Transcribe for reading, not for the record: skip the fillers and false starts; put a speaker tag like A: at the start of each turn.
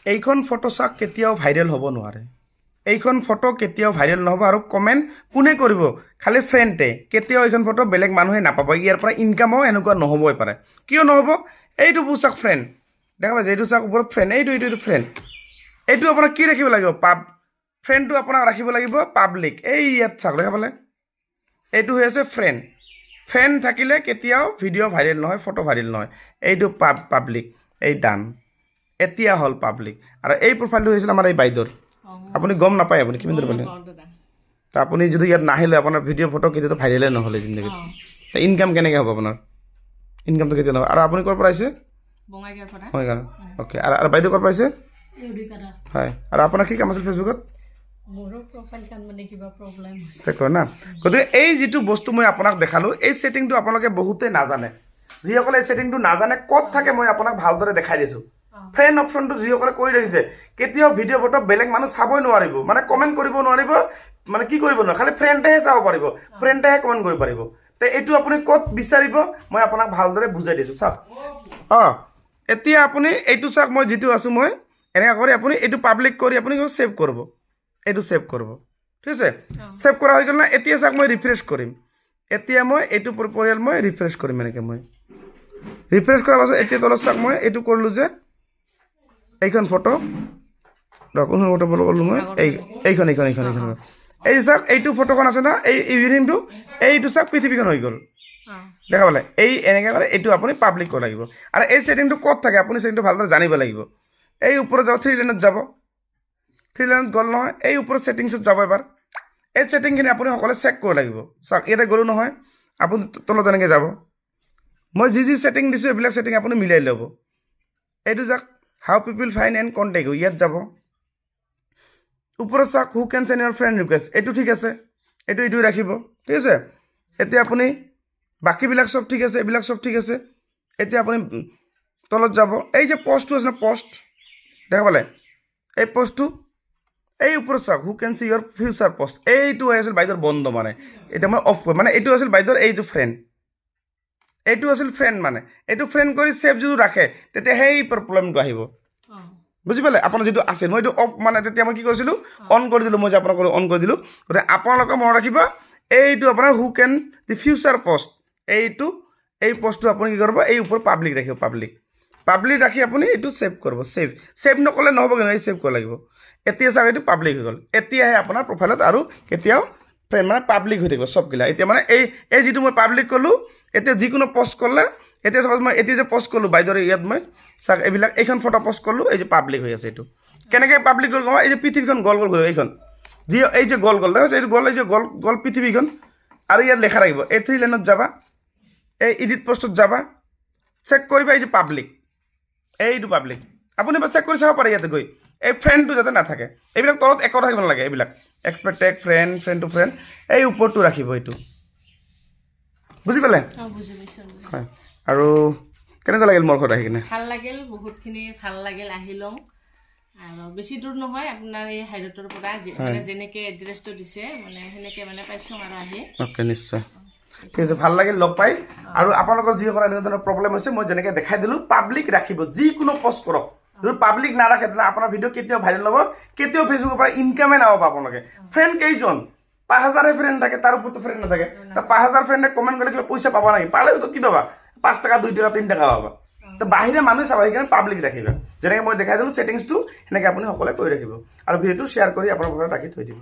A: এইখন ফটো চাওক কেতিয়াও ভাইৰেল হ'ব নোৱাৰে এইখন ফটো কেতিয়াও ভাইৰেল নহ'ব আৰু কমেণ্ট কোনে কৰিব খালি ফ্ৰেণ্ডে কেতিয়াও এইখন ফটো বেলেগ মানুহে নাপাব ইয়াৰ পৰা ইনকামো এনেকুৱা নহ'বই পাৰে কিয় নহ'ব এইটো চাওক ফ্ৰেণ্ড দেখা পাইছে এইটো চাওক ওপৰত ফ্ৰেণ্ড এইটো ফ্ৰেণ্ড এইটো আপোনাক কি ৰাখিব লাগিব ফ্ৰেণ্ডটো আপোনাক ৰাখিব লাগিব পাব্লিক এই ইয়াত চাওক দেখা পালে এইটো হৈ আছে ফ্ৰেণ্ড থাকিলে কেতিয়াও ভিডিঅ' ভাইৰেল নহয় ফটো ভাইৰেল নহয় এইটো পাব্লিক এই ডান এতিয়া হ'ল পাব্লিক আৰু এই প্ৰফাইলটো হৈছিল আমাৰ এই বাইদেউৰ আপুনি গম নাপায় আপুনি কিমান দূৰ পালে তা আপুনি যদি ইয়াত নাহিলে আপোনাৰ ভিডিঅ' ফটো কেতিয়াও ভাইৰেলে নহ'লে জিন্দগীত ইনকাম কেনেকৈ হ'ব আপোনাৰ ইনকামটো কেতিয়া নহ'ব আৰু আপুনি ক'ৰ পৰা আহিছে বঙাইগাঁও অ'কে আৰু বাইদেউ ক'ৰ পৰা আহিছে হয় আৰু আপোনাৰ কি কাম আছিল ফেচবুকত চেক কৰে না গতিকে এই যিটো বস্তু মই আপোনাক দেখালোঁ এই ছেটিংটো আপোনালোকে বহুতেই নাজানে যিসকলে এই ছেটিংটো নাজানে ক'ত থাকে মই আপোনাক ভালদৰে দেখাই দিছোঁ ফ্ৰেণ্ড অপশ্যনটো যিসকলে কৰি ৰাখিছে কেতিয়াও ভিডিঅ' ফটো বেলেগ মানুহ চাবই নোৱাৰিব মানে কমেণ্ট কৰিব নোৱাৰিব মানে কি কৰিব নোৱাৰে খালি ফ্ৰেণ্ডেহে চাব পাৰিব ফ্ৰেণ্ডেহে কমেণ্ট কৰিব পাৰিব তে এইটো আপুনি ক'ত বিচাৰিব মই আপোনাক ভালদৰে বুজাই দিছোঁ চাওক এতিয়া আপুনি এইটো চাওক মই যিটো আছোঁ মই এনেকৈ কৰি আপুনি এইটো পাব্লিক কৰি আপুনি ছেভ কৰিব এইটো ছেভ কৰিব ঠিক আছে ছেভ কৰা হৈ গ'ল না এতিয়া চাওক মই ৰিফ্ৰেছ কৰিম এতিয়া মই এইটো পৰিয়াল মই ৰিফ্ৰেছ কৰিম এনেকৈ মই ৰিফ্ৰেছ কৰাৰ পাছত এতিয়া তলত চাওক মই এইটো কৰিলোঁ যে এইখন ফটো কোনখন ফটো কৰিলোঁ মই এইখন এই চাওক এইটো ফটোখন আছে না এই ইভিনিংটো এইটো চাওক পৃথিৱীখন হৈ গ'ল দেখা পালে এই এনেকৈ কৰে এইটো আপুনি পাব্লিক কৰিব লাগিব আৰু এই ছেটিংটো ক'ত থাকে আপুনি ছেটিংটো ভালদৰে জানিব লাগিব এই ওপৰত যাব 3 লাইনত যাব 3 লাইনত গ'ল নহয় এই ওপৰত ছেটিংছত যাব এবাৰ এই ছেটিংখিনি আপুনি সকলোৱে চেক কৰিব লাগিব চাওক ইয়াতে গ'লোঁ নহয় আপুনি তলত এনেকৈ যাব মই যি ছেটিং দিছোঁ এইবিলাক ছেটিং আপুনি মিলাই ল'ব এইটো যাওক হাউ পিপল ফাইন এণ্ড কণ্টেক্ট ইয়াত যাব ওপৰত চাওক হু কেন চেণ্ড ইউৰ ফ্ৰেণ্ড ৰিকুৱেষ্ট এইটো ঠিক আছে এইটো ৰাখিব ঠিক আছে এতিয়া আপুনি বাকীবিলাক চব ঠিক আছে এইবিলাক চব ঠিক আছে এতিয়া আপুনি তলত যাব এই যে পষ্টটো আছে পষ্ট দেখা পালে এই পষ্টটো এই ওপৰত চাওক হু কেন চি ইউৰ ফিউচাৰ পষ্ট এইটো হৈ আছিল বাইদেউৰ বন্ধ মানে এতিয়া মই অফ কৰিম মানে এইটো আছিল বাইদেউৰ এইটো ফ্ৰেণ্ড এইটো আছিল ফ্ৰেণ্ড মানে এইটো ফ্ৰেণ্ড কৰি ছেভ যদি ৰাখে তেতিয়া সেই প্ৰব্লেমটো আহিব বুজি পালে আপোনাৰ যিটো আছে মই এইটো অফ মানে তেতিয়া মই কি কৰিছিলোঁ অন কৰি দিলোঁ মই যে আপোনাক অন কৰি দিলোঁ গতিকে আপোনালোকে মনত ৰাখিব এইটো আপোনাৰ হু কেন দি ফিউচাৰ পষ্ট এই পষ্টটো আপুনি কি কৰিব এই ওপৰত পাব্লিক ৰাখিব পাব্লিক ৰাখি আপুনি এইটো ছেভ কৰিব ছেভ নকৰিলে নহ'ব কিন্তু এই ছেভ কৰিব লাগিব এতিয়া চাওক এইটো পাব্লিক হৈ গ'ল এতিয়াহে আপোনাৰ প্ৰফাইলত আৰু কেতিয়াও মানে পাব্লিক হৈ থাকিব চবগিলা এতিয়া মানে এই যিটো মই পাব্লিক ক'লোঁ এতিয়া যিকোনো পষ্ট কৰিলে এতিয়া চাপ'জ মই এতিয়া যে পষ্ট কৰিলোঁ বাইদেউৰ ইয়াত মই চাওক এইবিলাক এইখন ফটো পষ্ট কৰিলোঁ এই যে পাব্লিক হৈ আছে এইটো কেনেকৈ পাব্লিক কৰি এই যে পৃথিৱীখন গ'ল এইখন যি এই যে গ'ল দেখা এইটো গ'ল এই যে গ'ল পৃথিৱীখন আৰু ইয়াত লেখা থাকিব এই 3 লাইনত যাবা এই এডিট পষ্টত যাবা চেক কৰিবা এই যে পাব্লিক এইটো পাব্লিক আপুনি বা চেক কৰি চাব পাৰে ইয়াতে গৈ এই ফ্ৰেণ্ডটো যাতে নাথাকে এইবিলাক তলত একো থাকিব নালাগে এইবিলাক এক্সপেক্টেড ফ্ৰেণ্ড টু ফ্ৰেণ্ড এই ওপৰটো ৰাখিব এইটো বুজি পালে হয় আৰু কেনেকুৱা লাগিল মোৰ ঘৰত আহি কিনে
B: ভাল লাগিল বহুতখিনি ভাল লাগিল আহি লওঁ আৰু বেছি দূৰ নহয় আপোনাৰ এই হাইৰোডৰ পৰা মানে যেনেকৈ এড্ৰেছটো দিছে মানে সেনেকৈ মানে পাইছোঁ আৰু আহি
A: অ'কে নিশ্চয় ঠিক আছে ভাল লাগিল লগ পাই আৰু আপোনালোকৰ যিসকল এনেকুৱা ধৰণৰ প্ৰব্লেম হৈছে মই যেনেকৈ দেখাই দিলোঁ পাব্লিক ৰাখিব যিকোনো পষ্ট কৰক যদি পাব্লিক নাৰাখে তেতিয়াহ'লে আপোনাৰ ভিডিঅ' কেতিয়াও ভাইৰেল নহ'ব কেতিয়াও ফেচবুকৰ পৰা ইনকামে নাপাব আপোনালোকে ফ্ৰেণ্ড কেইজন 5000 ফ্ৰেণ্ড থাকে তাৰ ওপৰতো ফ্ৰেণ্ড নাথাকে তা 5000 ফ্ৰেণ্ডে কমেণ্ট কৰিলে কিবা পইচা পাবা নেকি পালেতো কি পাবা 5 টকা 2 টকা 3 টকা পাবা তো বাহিৰে মানুহে চাব সেইকাৰণে পাব্লিক ৰাখিবা যেনেকৈ মই দেখাই দিলোঁ ছেটিংছটো সেনেকৈ আপুনি সকলোৱে কৰি ৰাখিব আৰু ভিডিঅ'টো শ্বেয়াৰ কৰি আপোনাৰ ঘৰত ৰাখি থৈ দিব